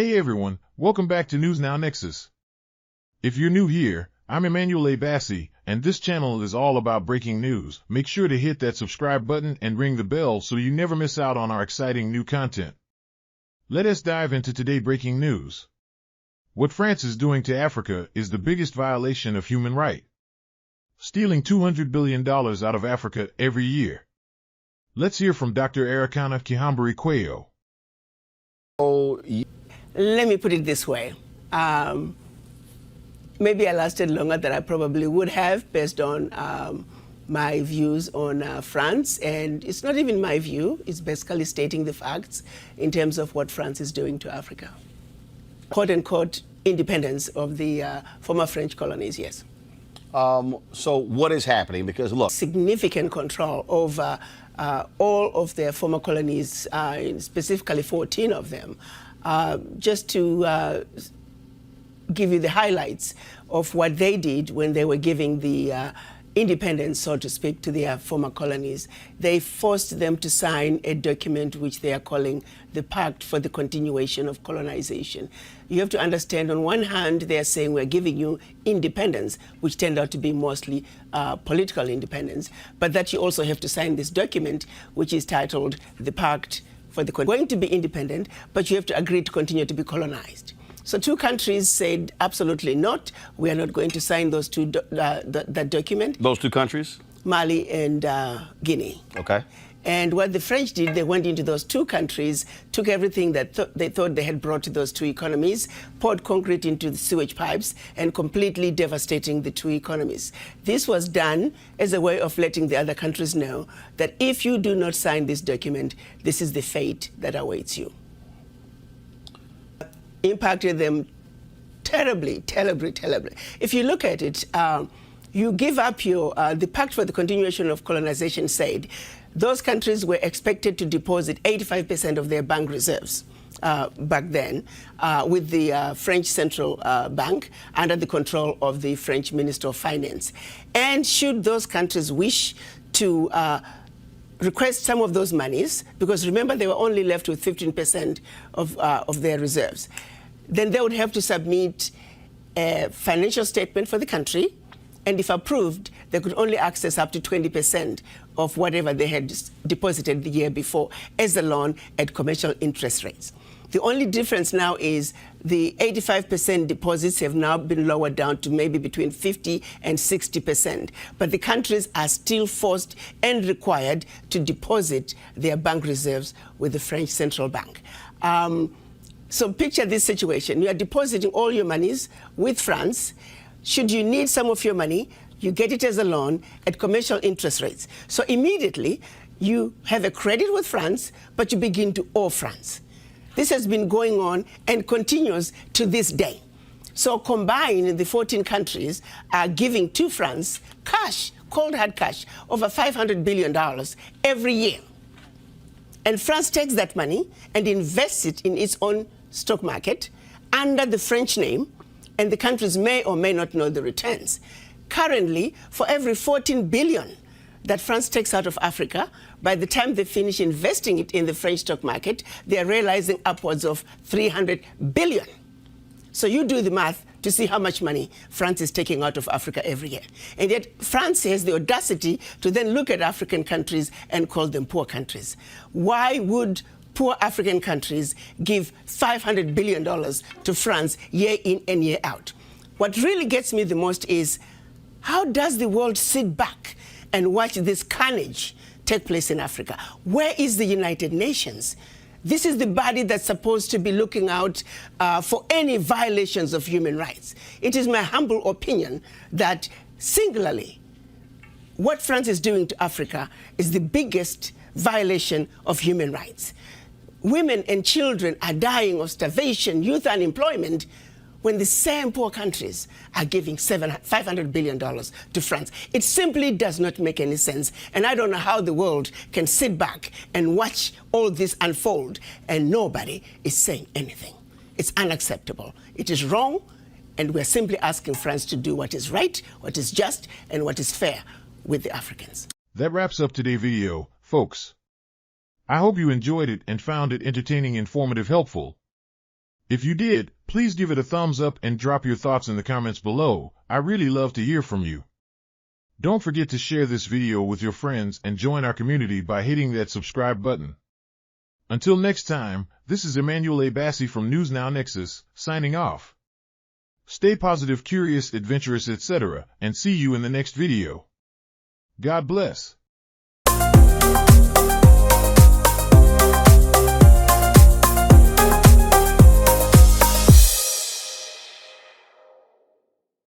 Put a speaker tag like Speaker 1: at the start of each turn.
Speaker 1: Hey everyone, welcome back to News Now Nexus. If you're new here, I'm Emmanuel Bassi, and this channel is all about breaking news. Make sure to hit that subscribe button and ring the bell so you never miss out on our exciting new content. Let us dive into today's breaking news. What France is doing to Africa is the biggest violation of human rights, stealing $200 billion out of Africa every year. Let's hear from Dr. Arikana Chihombori-Quao.
Speaker 2: Let me put it this way. Maybe I lasted longer than I probably would have based on my views on France. And it's not even my view. It's basically stating the facts in terms of what France is doing to Africa. Quote-unquote independence of the former French colonies, yes.
Speaker 3: So what is happening? Because look,
Speaker 2: significant control over all of their former colonies, specifically 14 of them. Just to give you the highlights of what they did when they were giving the independence, so to speak, to their former colonies. They forced them to sign a document which they are calling the Pact for the Continuation of Colonization. You have to understand, on one hand, they are saying we're giving you independence, which turned out to be mostly political independence, but that you also have to sign this document, which is titled the Pact for the going to be independent, but you have to agree to continue to be colonized. So two countries said absolutely not. We are not going to sign those two that document.
Speaker 3: Those two countries?
Speaker 2: Mali and Guinea.
Speaker 3: Okay.
Speaker 2: And what the French did, they went into those two countries, took everything that they thought they had brought to those two economies, poured concrete into the sewage pipes, and completely devastating the two economies. This was done as a way of letting the other countries know that if you do not sign this document, this is the fate that awaits you. Impacted them terribly, terribly, terribly. If you look at it, you give up your, the Pact for the Continuation of Colonization said those countries were expected to deposit 85% of their bank reserves back then with the French Central Bank under the control of the French Minister of Finance. And should those countries wish to request some of those monies, because remember they were only left with 15% of their reserves, then they would have to submit a financial statement for the country, and if approved, they could only access up to 20% of whatever they had deposited the year before as a loan at commercial interest rates. The only difference now is the 85% deposits have now been lowered down to maybe between 50 and 60%. But the countries are still forced and required to deposit their bank reserves with the French Central Bank. So picture this situation. You are depositing all your monies with France. Should you need some of your money, you get it as a loan at commercial interest rates. So immediately, you have a credit with France, but you begin to owe France. This has been going on and continues to this day. So combined, the 14 countries are giving to France cash, cold hard cash, over $500 billion every year. And France takes that money and invests it in its own stock market under the French name, and the countries may or may not know the returns. Currently, for every 14 billion that France takes out of Africa, by the time they finish investing it in the French stock market, they are realizing upwards of 300 billion. So you do the math to see how much money France is taking out of Africa every year. And yet France has the audacity to then look at African countries and call them poor countries. Why would poor African countries give $500 billion to France year in and year out? What really gets me the most is, how does the world sit back and watch this carnage take place in Africa? Where is the United Nations? This is the body that's supposed to be looking out for any violations of human rights. It is my humble opinion that singularly, what France is doing to Africa is the biggest violation of human rights. Women and children are dying of starvation, youth unemployment, when the same poor countries are giving $500 billion to France. It simply does not make any sense. And I don't know how the world can sit back and watch all this unfold and nobody is saying anything. It's unacceptable. It is wrong, and we're simply asking France to do what is right, what is just, and what is fair with the Africans.
Speaker 1: That wraps up today's video, folks. I hope you enjoyed it and found it entertaining, informative, helpful. If you did, please give it a thumbs up and drop your thoughts in the comments below. I really love to hear from you. Don't forget to share this video with your friends and join our community by hitting that subscribe button. Until next time, this is Emmanuel A. Bassi from News Now Nexus, signing off. Stay positive, curious, adventurous, etc., and see you in the next video. God bless.